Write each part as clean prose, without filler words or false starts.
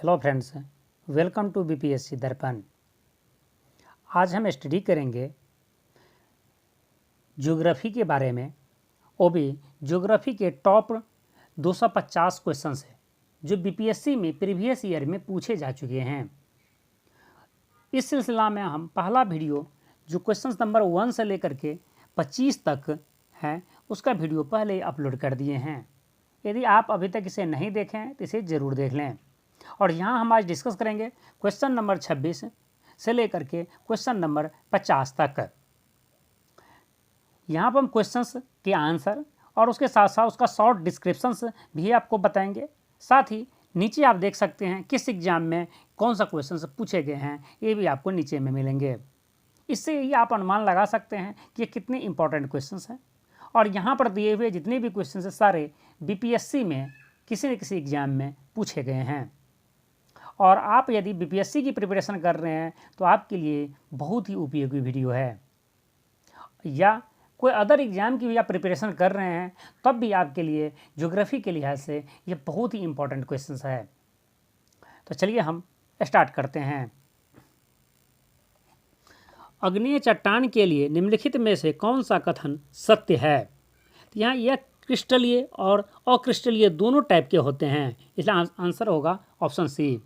Hello friends, welcome to BPSC Darpan. आज हम study करेंगे ज्योग्राफी के बारे में। वो भी ज्योग्राफी के टॉप 250 क्वेश्चंस हैं जो बीपीएससी में प्रीवियस ईयर में पूछे जा चुके हैं। इस सिलसिला में हम पहला वीडियो जो क्वेश्चंस नंबर 1 से लेकर के 25 तक है उसका वीडियो पहले ही अपलोड कर दिए हैं। यदि आप अभी तक इसे नहीं देखें हैं तो इसे ज़रूर देख लें। और यहाँ हम आज डिस्कस करेंगे क्वेश्चन नंबर 26 से लेकर के क्वेश्चन नंबर 50 तक। यहाँ पर हम क्वेश्चंस के आंसर और उसके साथ साथ उसका शॉर्ट डिस्क्रिप्शंस भी आपको बताएंगे। साथ ही नीचे आप देख सकते हैं किस एग्जाम में कौन सा क्वेश्चंस पूछे गए हैं, ये भी आपको नीचे में मिलेंगे। इससे ही आप अनुमान लगा सकते हैं कि ये कितने इंपॉर्टेंट क्वेश्चंस हैं। और यहाँ पर दिए हुए जितने भी क्वेश्चंस हैं सारे बीपीएससी में किसी न किसी एग्जाम में पूछे गए हैं। और आप यदि बीपीएससी की प्रिपरेशन कर रहे हैं तो आपके लिए बहुत ही उपयोगी वीडियो है, या कोई अदर एग्ज़ाम की भी आप प्रिपरेशन कर रहे हैं तब भी आपके लिए ज्योग्राफी के लिहाज से ये बहुत ही इम्पोर्टेंट क्वेश्चंस है। तो चलिए हम स्टार्ट करते हैं। अग्नेय चट्टान के लिए निम्नलिखित में से कौन सा कथन सत्य है? तो यहाँ यह क्रिस्टलीय और अक्रिस्टलीय दोनों टाइप के होते हैं, इसलिए आंसर होगा ऑप्शन सी।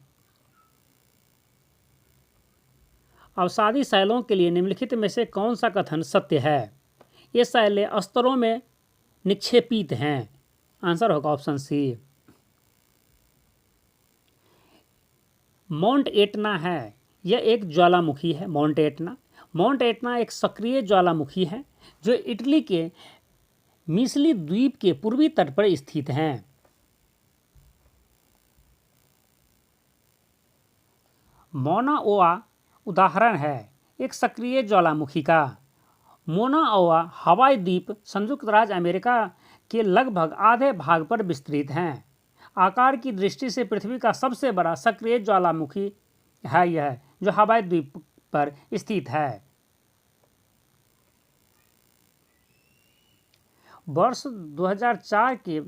अवसादी शैलों के लिए निम्नलिखित में से कौन सा कथन सत्य है? ये शैलें स्तरों में निक्षेपित हैं, आंसर होगा ऑप्शन सी। माउंट एटना है, यह एक ज्वालामुखी है। माउंट एटना एक सक्रिय ज्वालामुखी है जो इटली के मिसली द्वीप के पूर्वी तट पर स्थित हैं। मौना ओआ उदाहरण है एक सक्रिय ज्वालामुखी का। मोना ओआ हवाई द्वीप संयुक्त राज्य अमेरिका के लगभग आधे भाग पर विस्तृत हैं। आकार की दृष्टि से पृथ्वी का सबसे बड़ा सक्रिय ज्वालामुखी है यह, जो हवाई द्वीप पर स्थित है। वर्ष 2004 के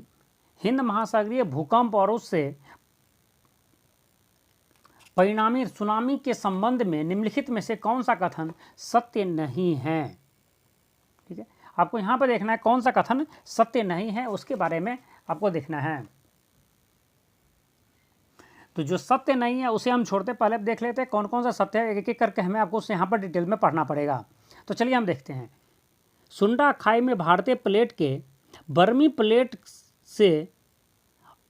हिंद महासागरीय भूकंप और उससे परिणामी सुनामी के संबंध में निम्नलिखित में से कौन सा कथन सत्य नहीं है? ठीक है, आपको यहाँ पर देखना है कौन सा कथन सत्य नहीं है, उसके बारे में आपको देखना है। तो जो सत्य नहीं है उसे हम छोड़ते, पहले देख लेते हैं कौन कौन सा सत्य है। एक एक करके हमें आपको यहाँ पर डिटेल में पढ़ना पड़ेगा। तो चलिए हम देखते हैं। सुंडा खाई में भारतीय प्लेट के बर्मी प्लेट से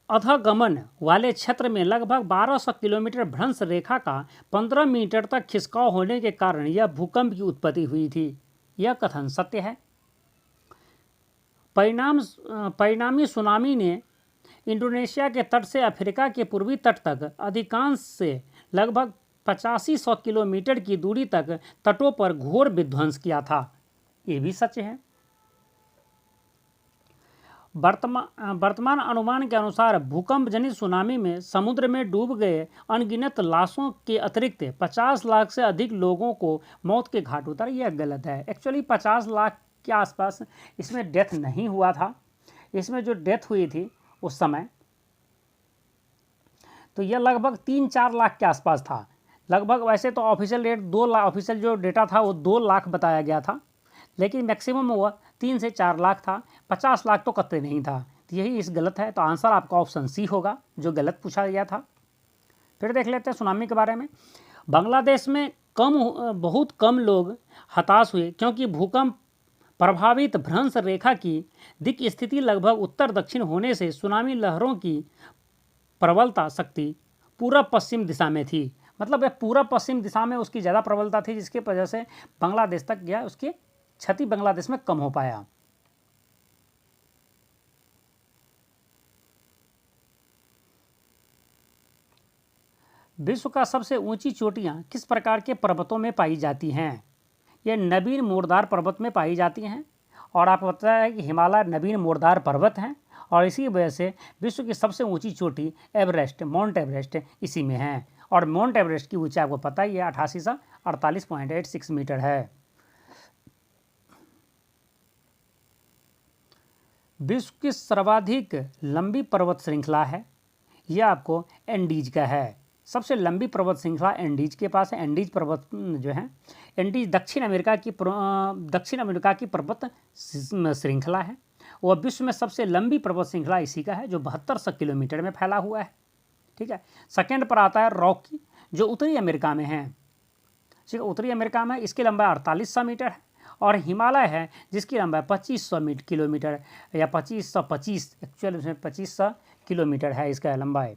अधगमन वाले क्षेत्र में लगभग 1200 किलोमीटर भ्रंश रेखा का 15 मीटर तक खिसकाव होने के कारण यह भूकंप की उत्पत्ति हुई थी। यह कथन सत्य है। परिणामी सुनामी ने इंडोनेशिया के तट से अफ्रीका के पूर्वी तट तक अधिकांश से लगभग 8500 किलोमीटर की दूरी तक तटों पर घोर विध्वंस किया था। ये भी सच है। वर्तमान अनुमान के अनुसार भूकंप जनित सुनामी में समुद्र में डूब गए अनगिनत लाशों के अतिरिक्त 50 लाख से अधिक लोगों को मौत के घाट उतारा। यह गलत है। एक्चुअली 50 लाख के आसपास इसमें डेथ नहीं हुआ था। इसमें जो डेथ हुई थी उस समय तो यह लगभग 3-4 लाख के आसपास था। लगभग वैसे तो ऑफिशियल रेट 2 लाख, ऑफिशियल जो डेटा था वो 2 लाख बताया गया था, लेकिन मैक्सिमम हुआ 3 से 4 लाख था। 50 लाख तो कतई नहीं था। तो यही इस गलत है। तो आंसर आपका ऑप्शन सी होगा, जो गलत पूछा गया था। फिर देख लेते हैं सुनामी के बारे में। बांग्लादेश में बहुत कम लोग हताश हुए क्योंकि भूकंप प्रभावित भ्रंश रेखा की दिक् स्थिति लगभग उत्तर दक्षिण होने से सुनामी लहरों की प्रबलता शक्ति पूरब पश्चिम दिशा में थी। मतलब यह पूरब पश्चिम दिशा में उसकी ज़्यादा प्रबलता थी, जिसकी वजह से बांग्लादेश तक गया, उसकी क्षति बांग्लादेश में कम हो पाया। विश्व का सबसे ऊंची चोटियां किस प्रकार के पर्वतों में पाई जाती हैं? ये नवीन मोरदार पर्वत में पाई जाती हैं। और आपको पता है कि हिमालय नवीन मोरदार पर्वत हैं, और इसी वजह से विश्व की सबसे ऊंची चोटी एवरेस्ट, माउंट एवरेस्ट इसी में है। और माउंट एवरेस्ट की ऊंचाई आपको पता ही है 8848.86 मीटर है। विश्व की सर्वाधिक लंबी पर्वत श्रृंखला है, यह आपको एंडीज का है। सबसे लंबी पर्वत श्रृंखला एंडीज के पास है। एंडीज पर्वत जो है, एंडीज दक्षिण अमेरिका की पर्वत श्रृंखला है। वह विश्व में सबसे लंबी पर्वत श्रृंखला इसी का है, जो 7200 किलोमीटर में फैला हुआ है। ठीक है। सेकेंड पर आता है रॉकी, जो उत्तरी अमेरिका में है। ठीक है, उत्तरी अमेरिका में इसकी लंबाई 4800 मीटर है। और हिमालय है जिसकी लंबाई 2500 किलोमीटर या 2525, एक्चुअल उसमें 2500 किलोमीटर है इसका लंबाई।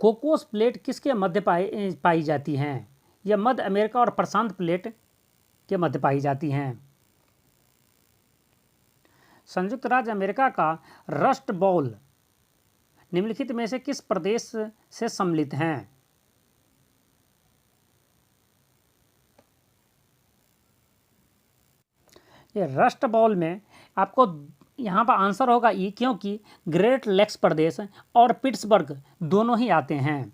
कोकोस प्लेट किसके मध्य पाई जाती हैं? यह मध्य अमेरिका और प्रशांत प्लेट के मध्य पाई जाती हैं। संयुक्त राज्य अमेरिका का रस्ट बाउल निम्नलिखित में से किस प्रदेश से सम्मिलित हैं? ये रस्ट बाउल में आपको यहाँ पर आंसर होगा ई, क्योंकि ग्रेट लेक्स प्रदेश और पिट्सबर्ग दोनों ही आते हैं,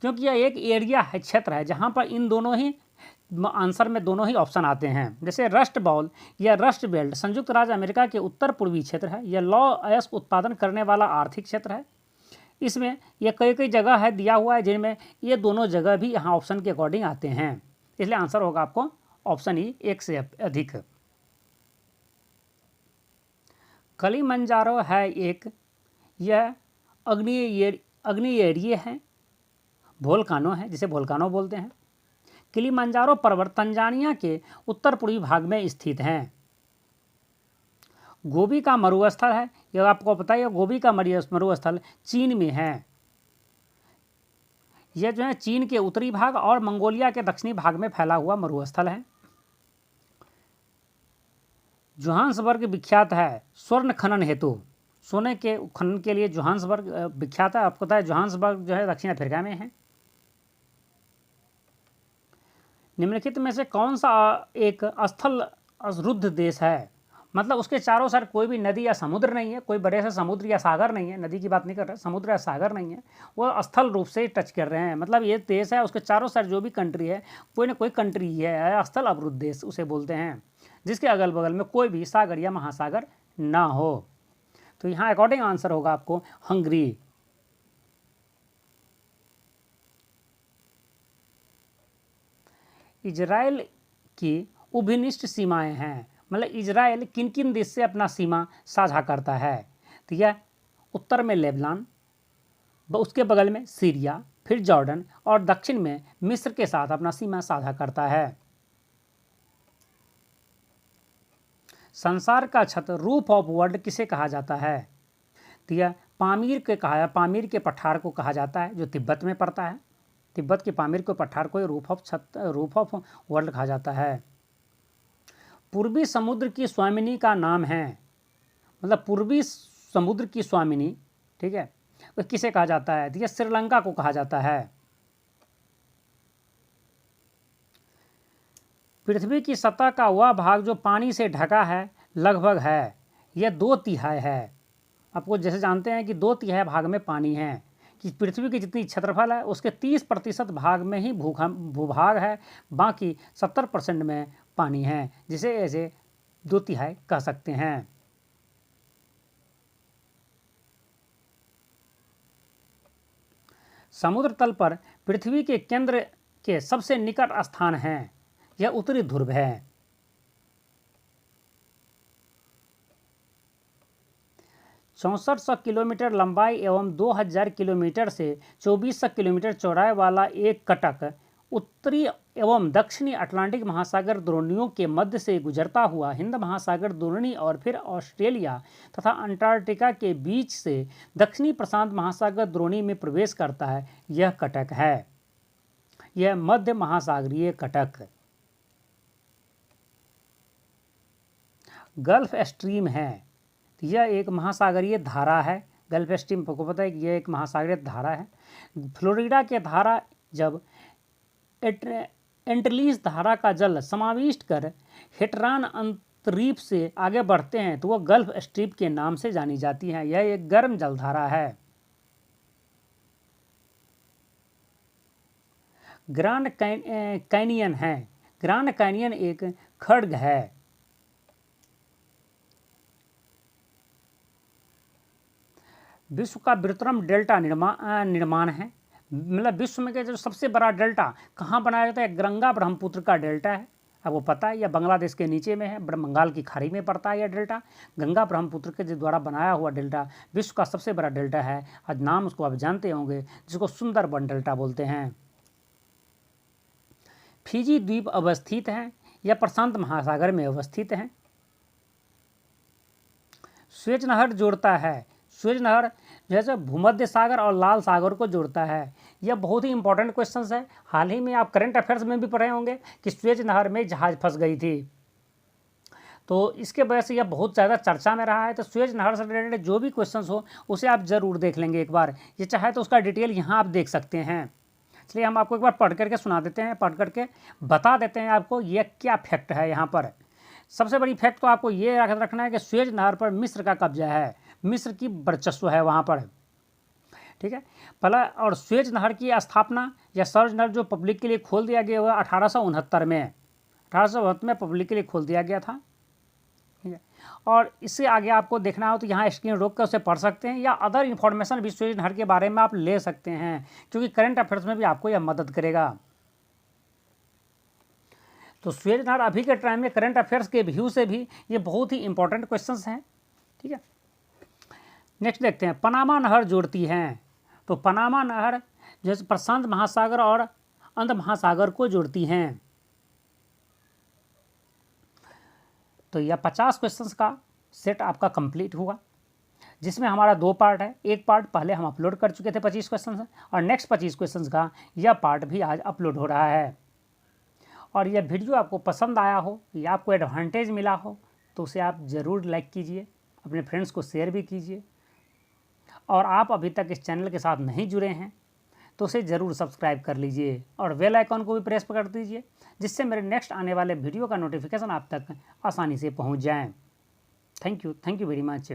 क्योंकि यह एक एरिया है, क्षेत्र है, जहाँ पर इन दोनों ही आंसर में दोनों ही ऑप्शन आते हैं। जैसे रस्ट बाउल या रस्ट बेल्ट संयुक्त राज्य अमेरिका के उत्तर पूर्वी क्षेत्र है। यह लौह अयस्क उत्पादन करने वाला आर्थिक क्षेत्र है। इसमें यह कई कई जगह है दिया हुआ है, जिनमें ये दोनों जगह भी यहाँ ऑप्शन के अकॉर्डिंग आते हैं, इसलिए आंसर होगा आपको ऑप्शन ई, एक से अधिक। किलिमंजारो है एक, यह अग्नियेरिये है, वोल्कानो है, जिसे वोल्कानो बोलते हैं। किलिमंजारो पर्वत तंजानिया के उत्तर पूर्वी भाग में स्थित हैं। गोबी का मरुस्थल है, यह आपको पता है, गोबी का मरुस्थल चीन में है। यह जो है चीन के उत्तरी भाग और मंगोलिया के दक्षिणी भाग में फैला हुआ मरुस्थल है। जोहान्सबर्ग विख्यात है स्वर्ण खनन हेतु। सोने के खनन के लिए जोहान्सबर्ग विख्यात है। आपको पता है जोहान्सबर्ग जो है दक्षिण अफ्रीका में है। निम्नलिखित में से कौन सा एक स्थल अवरुद्ध देश है? मतलब उसके चारों साइड कोई भी नदी या समुद्र नहीं है, कोई बड़े से समुद्र या सागर नहीं है, नदी की बात नहीं कर रहे, समुद्र या सागर नहीं है, वो स्थल रूप से टच कर रहे हैं। मतलब ये देश है, उसके चारों साइड जो भी कंट्री है, कोई ना कोई कंट्री है, स्थल अवरुद्ध देश उसे बोलते हैं, जिसके अगल बगल में कोई भी सागर या महासागर ना हो। तो यहाँ अकॉर्डिंग आंसर होगा आपको हंगरी। इजराइल की उभयनिष्ठ सीमाएं हैं, मतलब इजराइल किन किन देश से अपना सीमा साझा करता है? तो यह उत्तर में लेबनान, उसके बगल में सीरिया, फिर जॉर्डन और दक्षिण में मिस्र के साथ अपना सीमा साझा करता है। संसार का छत रूफ ऑफ वर्ल्ड किसे कहा जाता है? तो यह पामीर के पठार को कहा जाता है, जो तिब्बत में पड़ता है। तिब्बत के पामीर के पठार को रूफ ऑफ वर्ल्ड कहा जाता है। पूर्वी समुद्र की स्वामिनी का नाम है, मतलब पूर्वी समुद्र की स्वामिनी, ठीक है, तो किसे कहा जाता है? तो यह श्रीलंका को कहा जाता है। पृथ्वी की सतह का वह भाग जो पानी से ढका है लगभग है, यह 2/3 है। आपको जैसे जानते हैं कि 2/3 भाग में पानी है, कि पृथ्वी की जितनी क्षेत्रफल है उसके 30% भाग में ही भूभाग है, बाकी 70% में पानी है, जिसे ऐसे 2/3 कह सकते हैं। समुद्र तल पर पृथ्वी के केंद्र के सबसे निकट स्थान है, यह उत्तरी ध्रुव है। 6400 किलोमीटर लंबाई एवं 2000 किलोमीटर से 2400 किलोमीटर चौड़ाई वाला एक कटक उत्तरी एवं दक्षिणी अटलांटिक महासागर द्रोणियों के मध्य से गुजरता हुआ हिंद महासागर द्रोणी और फिर ऑस्ट्रेलिया तथा अंटार्कटिका के बीच से दक्षिणी प्रशांत महासागर द्रोणी में प्रवेश करता है, यह कटक है। यह मध्य महासागरीय कटक गल्फ स्ट्रीम है। यह एक महासागरीय धारा है। गल्फ स्ट्रीम को पता है कि यह एक महासागरीय धारा है। फ्लोरिडा के धारा जब एंटलीस धारा का जल समाविष्ट कर हेटरान अंतरीप से आगे बढ़ते हैं तो वह गल्फ स्ट्रीम के नाम से जानी जाती हैं। यह एक गर्म जलधारा है। ग्रांड कैनियन है। ग्रांड कैनियन एक खड्ग है। विश्व का बृहत्तम डेल्टा निर्माण है, मतलब विश्व में के जो सबसे बड़ा डेल्टा कहाँ बनाया जाता है, गंगा ब्रह्मपुत्र का डेल्टा है, आपको पता है, यह बांग्लादेश के नीचे में है, बंगाल की खाड़ी में पड़ता है यह डेल्टा। गंगा ब्रह्मपुत्र के द्वारा बनाया हुआ डेल्टा विश्व का सबसे बड़ा डेल्टा है। आज नाम उसको आप जानते होंगे, जिसको सुंदरबन डेल्टा बोलते हैं। फिजी द्वीप अवस्थित है, यह प्रशांत महासागर में अवस्थित है। स्वेज नहर जोड़ता है, स्वेज नहर जैसे भूमध्य सागर और लाल सागर को जोड़ता है। यह बहुत ही इंपॉर्टेंट क्वेश्चन है। हाल ही में आप करंट अफेयर्स में भी पढ़े होंगे कि स्वेज नहर में जहाज फंस गई थी, तो इसके वजह से यह बहुत ज़्यादा चर्चा में रहा है। तो स्वेज नहर से रिलेटेड जो भी क्वेश्चन हो उसे आप ज़रूर देख लेंगे एक बार, ये चाहे तो उसका डिटेल यहाँ आप देख सकते हैं। इसलिए हम आपको एक बार पढ़ करके सुना देते हैं, पढ़ करके बता देते हैं आपको ये क्या फैक्ट है। यहाँ पर सबसे बड़ी फैक्ट तो आपको ये रखना है कि स्वेज नहर पर मिस्र का कब्जा है, मिस्र की वर्चस्व है वहाँ पर, ठीक है। पहला, और स्वेज नहर की स्थापना या सर्ज नहर जो पब्लिक के लिए खोल दिया गया हुआ 1869 में, 1869 में पब्लिक के लिए खोल दिया गया था, ठीक है। और इससे आगे आपको देखना हो तो यहाँ स्क्रीन रोक कर उसे पढ़ सकते हैं, या अदर इन्फॉर्मेशन भी स्वेज नहर के बारे में आप ले सकते हैं, क्योंकि करंट अफेयर्स में भी आपको यह मदद करेगा। तो स्वेज नहर अभी के टाइम में करंट अफेयर्स के व्यू से भी ये बहुत ही इंपॉर्टेंट क्वेश्चंस हैं, ठीक है। नेक्स्ट देखते हैं, पनामा नहर जोड़ती हैं। तो पनामा नहर जैसे प्रशांत महासागर और अंध महासागर को जोड़ती हैं। तो यह 50 क्वेश्चंस का सेट आपका कंप्लीट हुआ, जिसमें हमारा 2 पार्ट है। एक पार्ट पहले हम अपलोड कर चुके थे 25 क्वेश्चन, और नेक्स्ट 25 क्वेश्चंस का यह पार्ट भी आज अपलोड हो रहा है। और यह वीडियो आपको पसंद आया हो या आपको एडवांटेज मिला हो तो उसे आप ज़रूर लाइक कीजिए, अपने फ्रेंड्स को शेयर भी कीजिए, और आप अभी तक इस चैनल के साथ नहीं जुड़े हैं तो उसे ज़रूर सब्सक्राइब कर लीजिए, और बेल आइकॉन को भी प्रेस कर दीजिए, जिससे मेरे नेक्स्ट आने वाले वीडियो का नोटिफिकेशन आप तक आसानी से पहुंच जाए। Thank you very much.